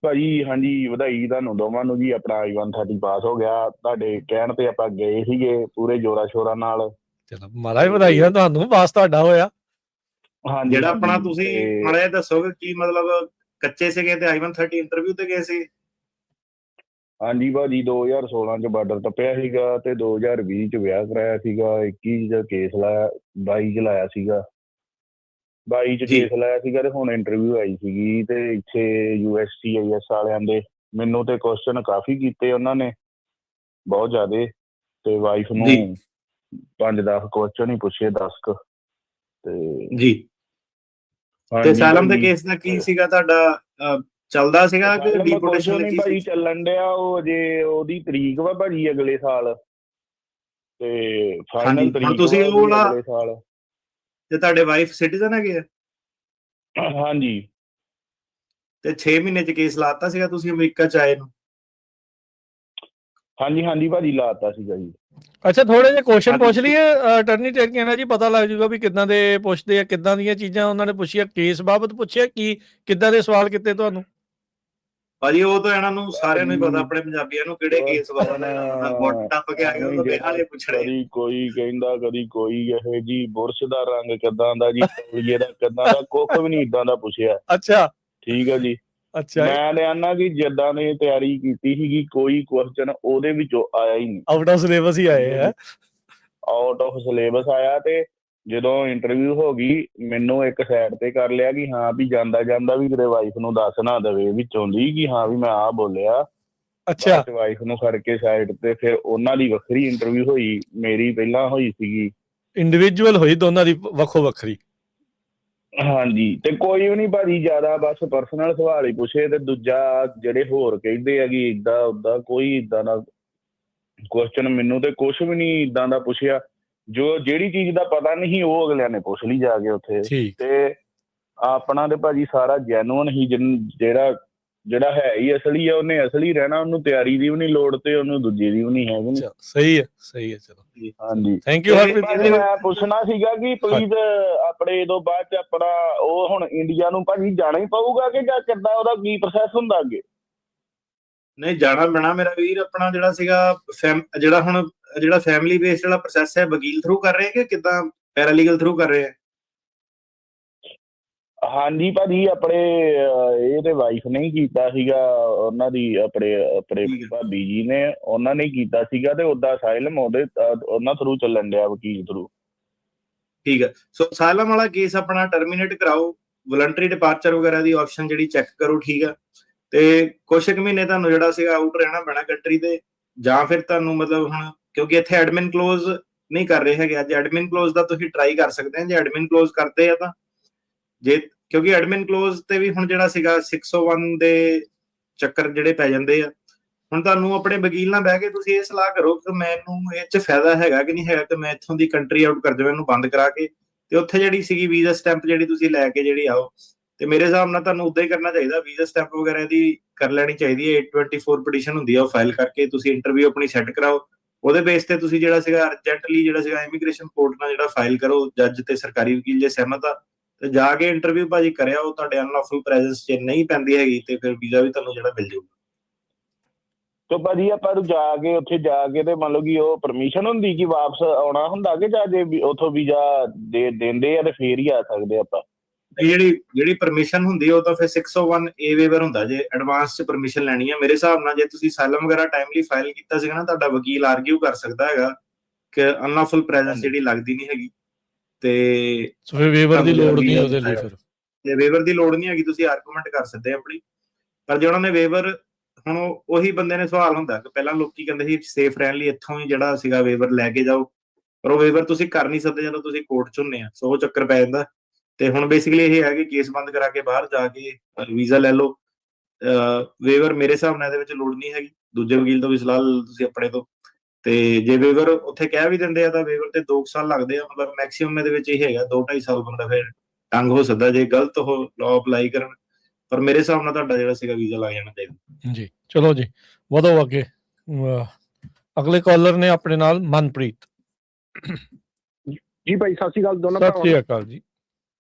ਭਾਜੀ ਹਾਂਜੀ, ਵਧਾਈ ਤੁਹਾਨੂੰ ਦੋਵਾਂ ਨੂੰ ਜੀ। ਆਪਣਾ I-130 ਪਾਸ ਹੋ ਗਿਆ। ਤੁਹਾਡੇ ਕਹਿਣ ਤੇ ਆਪਾਂ ਗਏ ਸੀਗੇ ਪੂਰੇ ਜੋਰਾਂ ਸ਼ੋਰਾਂ ਨਾਲ। ਚਲੋ ਮਹਾਰਾਜ ਵਧਾਈਆਂ ਤੁਹਾਨੂੰ, ਪਾਸ ਤੁਹਾਡਾ ਹੋਇਆ। ਹਾਂਜੀ ਜਿਹੜਾ ਆਪਣਾ ਹਾਂਜੀ, ਤੁਸੀਂ ਤੇ ਮਾੜਾ ਜਿਹਾ ਦੱਸੋਗੇ ਕੀ ਮਤਲਬ ਕੱਚੇ ਸੀਗੇ ਤੇ I-130 ਇੰਟਰਵਿਊ ਤੇ ਗਏ ਸੀ? ਹਾਂਜੀ ਭਾਜੀ 2016 ਚ ਬਾਰਡਰ ਟੱਪਿਆ ਸੀਗਾ ਤੇ 2020 ਚ ਵਿਆਹ ਕਰਾਇਆ ਸੀਗਾ। 21 ਚ ਕੇਸ ਲਾਇਆ, 22 ਚ ਲਾਇਆ ਸੀਗਾ। 22 ਚ ਜੀ ਕੇਸ ਲਾਇਆ ਸੀਗਾ ਤੇ ਹੁਣ ਇੰਟਰਵਿਊ ਆਈ ਸੀਗੀ ਤੇ ਇੱਥੇ USCIS ਵਾਲਿਆਂ ਦੇ ਮੈਨੂੰ ਤੇ ਕੁਐਸਚਨ ਕਾਫੀ ਕੀਤੇ ਉਹਨਾਂ ਨੇ, ਬਹੁਤ ਜ਼ਿਆਦੇ। ਤੇ ਵਾਈਫ ਨੂੰ ਜੀ 5-10 ਕੁਐਸਚਨ ਹੀ ਪੁੱਛੇ, 10 ਕੁ। ਤੇ ਜੀ ਤੇ ਹਾਂਜੀ ਅਸਾਈਲਮ ਦੇ ਭਾਜੀ, ਕੇਸ ਦਾ ਕੀ ਸੀਗਾ ਤੁਹਾਡਾ? ਚੱਲਦਾ ਸੀਗਾ ਕਿ ਅਸਾਈਲਮ ਕੁਛ ਡਿਪੋਰਟੇਸ਼ਨ ਨਹੀਂ ਲੱਗੀ ਭਾਜੀ ਸੀ? ਚੱਲਣ ਡਿਆ। ਉਹ ਅਜੇ ਉਹਦੀ ਤਰੀਕ ਵਾ ਭਾਜੀ ਅਗਲੇ ਸਾਲ, ਤੇ ਫਾਈਨਲ ਹਾਂਜੀ, ਹੁਣ ਤਰੀਕ ਤੁਸੀਂ ਵਾ ਉਹ ਉਹਦੀ ਵਾਲਾ ਅਗਲੇ ਸਾਲ। ਤੇ ਤੁਹਾਡੇ ਵਾਈਫ ਸਿਟੀਜ਼ਨ ਹੈਗੇ ਆ ਹਾਂਜੀ ਤੇ 6 ਮਹੀਨੇ ਚ ਕੇਸ ਲਾਤਾ ਸੀਗਾ ਤੁਸੀਂ ਅਮਰੀਕਾ ਚ ਆਏ ਨੂੰ? ਹਾਂਜੀ ਹਾਂਜੀ ਭਾਜੀ ਲਾਤਾ ਸੀਗਾ ਜੀ। ਅੱਛਾ, ਥੋੜੇ ਜਿਹੇ ਕੁਐਸਚਨ ਹਾਂਜੀ ਪੁੱਛ ਲਈਏ ਅਟਰਨੀ ਟੇਕ ਨਾ ਜੀ, ਪਤਾ ਲੱਗ ਜੂਗਾ ਵੀ ਕਿੱਦਾਂ ਦੇ ਪੁੱਛਦੇ ਆ, ਕਿੱਦਾਂ ਦੀਆਂ ਚੀਜ਼ਾਂ ਉਹਨਾਂ ਨੇ ਪੁੱਛੀਆਂ। ਕੇਸ ਬਾਬਤ ਪੁੱਛਿਆ ਕੀ, ਕਿੱਦਾਂ ਦੇ ਸਵਾਲ ਕੀਤੇ ਤੁਹਾਨੂੰ? ਭਾਜੀ ਉਹ ਤਾਂ ਇਹਨਾਂ ਨੂੰ ਸਾਰਿਆਂ ਨੂੰ ਹੀ ਪਤਾ, ਭਾਜੀ ਆਪਣੇ ਪੰਜਾਬੀਆਂ ਨੂੰ ਕਿਹੜੇ ਕੇਸ ਕੁਐਸਚਨ ਬਾਬਤ ਗੁੱਟ ਟੱਪ ਕੇ ਆਏ, ਉਹ ਐਵੇਂ ਤਾਂ ਵਿਆਹ ਜਿਹੜਾ ਵਾਲੇ ਪੁੱਛਣੇ। ਕਦੀ ਕੋਈ ਕਹਿੰਦਾ, ਕਦੀ ਕੋਈ ਇਹ ਜੀ ਬੁਰਸ਼ ਦਾ ਰੰਗ ਕਿੱਦਾਂ ਦਾ ਜੀ, ਤੌਲੀਏ ਦਾ ਕਿੱਦਾਂ ਦਾ, ਕੁੱਖ ਵੀ ਨਹੀਂ ਇਦਾਂ ਦਾ ਪੁੱਛਿਆ। ਅੱਛਾ ਠੀਕ ਹੈ ਜੀ। ਅੱਛਾ, ਮੈਂ ਲਿਆਨਾ ਕਿ ਜਿੱਦਾਂ ਨੇ ਤਿਆਰੀ ਕੀਤੀ ਸੀਗੀ, ਕੋਈ ਕੁਐਸਚਨ ਉਹਦੇ ਵਿੱਚੋਂ ਆਇਆ ਹੀ ਨਹੀਂ। ਆਊਟ ਆਫ ਸਿਲੇਬਸ ਹੀ ਆਏ ਹੈ। ਆਊਟ ਆਫ ਸਿਲੇਬਸ ਆਇਆ। ਤੇ ਜਦੋਂ ਇੰਟਰਵਿਊ ਹੋ ਗਈ, ਮੈਨੂੰ ਇੱਕ ਸਾਈਡ ਤੇ ਕਰ ਲਿਆ ਕਿ ਹਾਂ ਵੀ ਜਾਂਦਾ ਜਾਂਦਾ ਵੀ ਕਿਤੇ ਵਾਈਫ ਨੂੰ ਦੱਸ ਨਾ ਦੇਵੇ ਵਿੱਚੋਂ ਦੀ ਕਿ ਹਾਂ ਵੀ ਮੈਂ ਆਹ ਬੋਲਿਆ। ਅੱਛਾ ਬਾਅਦ ਚ ਵਾਈਫ ਨੂੰ ਖੜ ਕੇ ਸਾਈਡ ਤੇ, ਫਿਰ ਉਹਨਾਂ ਦੀ ਵੱਖਰੀ ਇੰਟਰਵਿਊ ਹੋਈ, ਮੇਰੀ ਪਹਿਲਾਂ ਹੋਈ ਸੀਗੀ। ਇੰਡੀਵਿਜੂਅਲ ਹੋਈ ਦੋਨਾਂ ਦੀ ਵੱਖੋ ਵੱਖਰੀ? ਹਾਂਜੀ, ਤੇ ਕੋਈ ਵੀ ਨਹੀਂ ਭਾਜੀ ਜ਼ਿਆਦਾ, ਬਸ ਪਰਸਨਲ ਸਵਾਲ ਹੀ ਪੁੱਛੇ। ਤੇ ਦੂਜਾ ਜਿਹੜੇ ਹੋਰ ਕਹਿੰਦੇ ਆ ਕਿ ਇੱਦਾਂ ਉੱਦਾਂ, ਕੋਈ ਇੱਦਾਂ ਦਾ ਕੁਐਸਚਨ ਮੈਨੂੰ ਤੇ ਕੁਛ ਵੀ ਨਹੀਂ ਇੱਦਾਂ ਦਾ ਪੁੱਛਿਆ। ਜੋ ਜਿਹੜੀ ਚੀਜ਼ ਦਾ ਪਤਾ ਨਹੀਂ ਉਹ ਅਗਲਿਆਂ ਨੇ ਪੁੱਛ ਲਈ ਜਾ ਕੇ ਉੱਥੇ। ਠੀਕ। ਤੇ ਆਪਣਾ ਤੇ ਭਾਜੀ ਸਾਰਾ ਜੈਨੂਅਨ ਹੀ, ਜਿਹੜਾ ਹੈ ਹੀ ਅਸਲੀ ਆ, ਉਹਨੇ ਅਸਲੀ ਰਹਿਣਾ। ਉਹਨੂੰ ਤਿਆਰੀ ਦੀ ਵੀ ਨਹੀਂ ਲੋੜ ਤੇ ਉਹਨੂੰ ਦੂਜੇ ਦੀ ਵੀ ਨਹੀਂ ਹੈਗੀ। ਚਲੋ ਸਹੀ ਹੈ, ਸਹੀ ਹੈ। ਚਲੋ ਹਾਂਜੀ, ਥੈਂਕ ਯੂ ਹਰਪ੍ਰੀਤ। ਮੈਂ ਪੁੱਛਣਾ ਸੀਗਾ ਕਿ ਪਲੀਜ਼ ਆਪਣੇ ਤੋਂ ਬਾਅਦ ਚ ਆਪਣਾ ਉਹ ਹੁਣ ਇੰਡੀਆ ਨੂੰ ਭਾਜੀ ਜਾਣਾ ਹੀ ਪਊਗਾ ਕਿ ਜਾਂ ਕਿੱਦਾਂ, ਉਹਦਾ ਕੀ ਪ੍ਰੋਸੈਸ ਹੁੰਦਾ ਅੱਗੇ? ਨਹੀਂ, ਜਾਣਾ ਪੈਣਾ ਮੇਰਾ ਵੀਰ। ਆਪਣਾ ਜਿਹੜਾ ਸੀਗਾ ਜਿਹੜਾ ਫੈਮਿਲੀ ਬੇਸਡ ਵਾਲਾ ਪ੍ਰੋਸੈਸ ਹੈ, ਵਕੀਲ ਥਰੂ ਕਰ ਰਹੇ ਕਿ ਕਿੱਦਾਂ, ਪੈਰਾਲੀਗਲ ਥਰੂ ਕਰ ਰਹੇ ਆ? ਹਾਂਜੀ ਭਾਜੀ, ਆਪਣੇ ਇਹ ਤੇ ਵਾਈਫ ਨੇ ਹੀ ਕੀਤਾ ਸੀਗਾ, ਉਹਨਾਂ ਦੀ ਆਪਣੇ ਭਾਬੀ ਜੀ ਨੇ, ਉਹਨਾਂ ਨੇ ਕੀਤਾ ਸੀਗਾ। ਤੇ ਉਹਦਾ ਅਸਾਈਲਮ ਉਹਨਾਂ ਥਰੂ ਚੱਲਣ ਡਿਆ, ਵਕੀਲ ਥਰੂ। ਠੀਕ ਹੈ। ਸੋ ਅਸਾਈਲਮ ਵਾਲਾ ਕੇਸ ਆਪਣਾ ਟਰਮੀਨੇਟ ਕਰਾਓ, ਵਲੰਟਰੀ ਡਿਪਾਰਚਰ ਵਗੈਰਾ ਦੀ ਆਪਸ਼ਨ ਜਿਹੜੀ ਚੈੱਕ ਕਰੋ। ਠੀਕ ਹੈ। ਤੇ ਕੁਛ ਕੁ ਮਹੀਨੇ ਤੁਹਾਨੂੰ ਜਿਹੜਾ ਸੀਗਾ ਆਊਟ ਰਹਿਣਾ ਪੈਣਾ ਕੰਟਰੀ ਤੇ, ਜਾਂ ਫਿਰ ਤੁਹਾਨੂੰ ਮਤਲਬ ਹੁਣ ਕਿਉਂਕਿ ਇੱਥੇ ਐਡਮਿਨ ਕਲੋਜ਼ ਨਹੀਂ ਕਰ ਰਹੇ ਹੈਗੇ, ਅੱਜ ਐਡਮਿਨ ਕਲੋਜ਼ ਦਾ ਤੁਸੀਂ ਟਰਾਈ ਕਰ ਸਕਦੇ ਆ। ਜੇ ਐਡਮਿਨ ਕਲੋਜ਼ ਕਰਦੇ ਆ ਤਾਂ, ਜੇ ਕਿਉਂਕਿ ਐਡਮਿਨ ਕਲੋਜ਼ ਤੇ ਵੀ ਹੁਣ ਜਿਹੜਾ ਸੀਗਾ 601 ਦੇ ਚੱਕਰ ਜਿਹੜੇ ਪੈ ਜਾਂਦੇ ਆ। ਹੁਣ ਤੁਹਾਨੂੰ ਆਪਣੇ ਵਕੀਲ ਨਾਲ ਬਹਿ ਕੇ ਤੁਸੀਂ ਇਹ ਸਲਾਹ ਕਰੋ ਕਿ ਮੈਨੂੰ ਇਹ 'ਚ ਫਾਇਦਾ ਹੈਗਾ ਕਿ ਨਹੀਂ ਹੈਗਾ, ਤੇ ਮੈਂ ਇੱਥੋਂ ਦੀ ਕੰਟਰੀ ਆਊਟ ਕਰ ਜਾਵਾਂ, ਇਹਨੂੰ ਬੰਦ ਕਰਾ ਕੇ, ਤੇ ਉੱਥੇ ਜਿਹੜੀ ਸੀਗੀ ਵੀਜ਼ਾ ਸਟੈਂਪ ਜਿਹੜੀ ਤੁਸੀਂ ਲੈ ਕੇ ਜਿਹੜੀ ਆਓ। ਤੇ ਮੇਰੇ ਹਿਸਾਬ ਨਾਲ ਤੁਹਾਨੂੰ ਉਦਾਂ ਹੀ ਕਰਨਾ ਚਾਹੀਦਾ, ਵੀਜ਼ਾ ਸਟੈਂਪ ਵਗੈਰਾ ਦੀ ਕਰ ਲੈਣੀ ਚਾਹੀਦੀ ਹੈ। 824 ਪਟੀਸ਼ਨ ਹੁੰਦੀ ਹੈ, ਉਹ ਫਾਈਲ ਕਰਕੇ ਤੁਸੀਂ ਇੰਟਰਵਿਊ ਆਪਣੀ ਸੈੱਟ ਕਰਾਓ। ਉਹਦੇ ਬੇਸ ਤੇ ਤੁਸੀਂ ਜਿਹੜਾ ਸੀਗਾ ਅਰਜੈਂਟਲੀ ਜਿਹੜਾ ਸੀਗਾ ਇਮੀਗ੍ਰੇਸ਼ਨ ਕੋਰਟ ਨਾਲ ਜਿਹੜਾ ਫਾਈਲ ਕਰੋ, ਜੱਜ ਤੇ ਸਰਕਾਰੀ ਵਕੀਲ ਜੇ ਸਹਿਮਤ ਆ ਤੇ ਜਾ ਕੇ ਇੰਟਰਵਿਊ ਭਾਜੀ ਕਰਿਆ। ਉਹ ਤੁਹਾਡੇ ਅਨਲੌਫੁਲ ਪ੍ਰੈਜ਼ੈਂਸ 'ਚ ਨਹੀਂ ਪੈਂਦੀ ਹੈਗੀ ਤੇ ਫਿਰ ਵੀਜ਼ਾ ਵੀ ਤੁਹਾਨੂੰ ਜਿਹੜਾ ਮਿਲ ਜਾਊਗਾ। ਤੇ ਭਾਜੀ ਆਪਾਂ ਨੂੰ ਜਾ ਕੇ ਉੱਥੇ ਜਾ ਕੇ ਤੇ ਮੰਨ ਲਓ ਕਿ ਉਹ ਪਰਮਿਸ਼ਨ ਹੁੰਦੀ ਕਿ ਵਾਪਸ ਆਉਣਾ ਹੁੰਦਾ ਕਿ ਜਾਂ ਜੇ ਉੱਥੋਂ ਵੀਜ਼ਾ ਦਿੰਦੇ ਆ ਤੇ ਫੇਰ ਹੀ ਆ ਸਕਦੇ ਆਪਾਂ? ਜਿਹੜੀ ਪਰਮਿਸ਼ਨ ਹੁੰਦੀ ਉਹ ਤਾਂ ਫਿਰ 601 ਏ ਵੇਵਰ ਹੁੰਦਾ, ਜੇ ਐਡਵਾਂਸ 'ਚ ਪਰਮਿਸ਼ਨ ਲੈਣੀ ਹੈ। ਮੇਰੇ ਹਿਸਾਬ ਨਾਲ ਜੇ ਤੁਸੀਂ ਅਸਾਈਲਮ ਵਗੈਰਾ ਟਾਈਮਲੀ ਫਾਈਲ ਕੀਤਾ ਸੀਗਾ ਨਾ, ਤੁਹਾਡਾ ਵਕੀਲ ਆਰਗਿਊ ਕਰ ਸਕਦਾ ਹੈਗਾ ਕਿ ਅਨਲੌਫੁਲ ਪ੍ਰੈਜ਼ੈਂਸ ਜਿਹੜੀ ਲੱਗਦੀ ਨਹੀਂ ਹੈਗੀ ਤੇ ਵੇਵਰ ਦੀ ਲੋੜ ਨਹੀਂ ਉਹਦੇ ਲਈ। ਫਿਰ ਜੇ ਵੇਵਰ ਦੀ ਲੋੜ ਨਹੀਂ ਹੈਗੀ, ਤੁਸੀਂ ਆਰਗੂਮੈਂਟ ਕਰ ਸਕਦੇ ਆਪਣੀ। ਪਰ ਜੇ ਉਹਨਾਂ ਨੇ ਵੇਵਰ, ਹੁਣ ਉਹੀ ਬੰਦੇ ਨੇ ਸਵਾਲ ਹੁੰਦਾ ਕਿ ਪਹਿਲਾਂ ਲੋਕੀ ਕਹਿੰਦੇ ਸੀ ਸੇਫ ਰਹਿਣ ਲਈ ਇੱਥੋਂ ਹੀ ਜਿਹੜਾ ਸੀਗਾ ਵੇਵਰ ਲੈ ਕੇ ਜਾਓ, ਪਰ ਉਹ ਵੇਵਰ ਤੁਸੀਂ ਕਰ ਨਹੀਂ ਸਕਦੇ ਜਦੋਂ ਤੁਸੀਂ ਕੋਰਟ 'ਚ ਹੁੰਦੇ ਆ। ਸੋ ਉਹ ਚੱਕਰ ਪੈ ਜਾਂਦਾ। ਤੇ ਹੁਣ ਬੇਸਿਕਲੀ ਇਹ ਹੈ ਕਿ ਕੇਸ ਬੰਦ ਕਰਾ ਕੇ ਬਾਹਰ ਜਾ ਕੇ ਵੀਜ਼ਾ ਲੈ ਲਓ। ਵੇਵਰ ਮੇਰੇ ਹਿਸਾਬ ਨਾਲ ਇਹਦੇ ਵਿੱਚ ਲੋੜ ਨਹੀਂ ਹੈਗੀ, ਦੂਜੇ ਵਕੀਲ ਤੋਂ ਵੀ ਸਲਾਹ ਲਓ ਤੁਸੀਂ ਆਪਣੇ ਤੋਂ। ਤੇ ਜੇ ਵੇਵਰ ਉੱਥੇ ਕਹਿ ਵੀ ਦਿੰਦੇ ਆ ਤਾਂ ਵੇਵਰ ਤੇ 2 ਸਾਲ ਲੱਗਦੇ ਆ, ਮਤਲਬ ਮੈਕਸਿਮਮ ਇਹਦੇ ਵਿੱਚ ਇਹ ਹੈਗਾ 2-2.5 ਸਾਲ ਬੰਦਾ ਫਿਰ ਤੰਗ ਹੋ ਸਕਦਾ ਜੇ ਗਲਤ ਉਹ ਲਾਅ ਅਪਲਾਈ ਕਰਨ। ਪਰ ਮੇਰੇ ਹਿਸਾਬ ਨਾਲ ਤੁਹਾਡਾ ਜਿਹੜਾ ਸੀਗਾ ਵੀਜ਼ਾ ਲੱਗ ਜਾਣਾ ਚਾਹੀਦਾ ਜੀ। ਚਲੋ ਜੀ, ਵਧੋ ਅੱਗੇ। ਅਗਲੇ ਕਾਲਰ ਨੇ ਆਪਣੇ ਨਾਲ ਮਨਪ੍ਰੀਤ ਜੀ ਭਾਈ, ਸਤਿ ਸ਼੍ਰੀ ਅਕਾਲ ਦੋਨੋਂ। ਸਤਿ ਸ਼੍ਰੀ ਅਕਾਲ ਜੀ।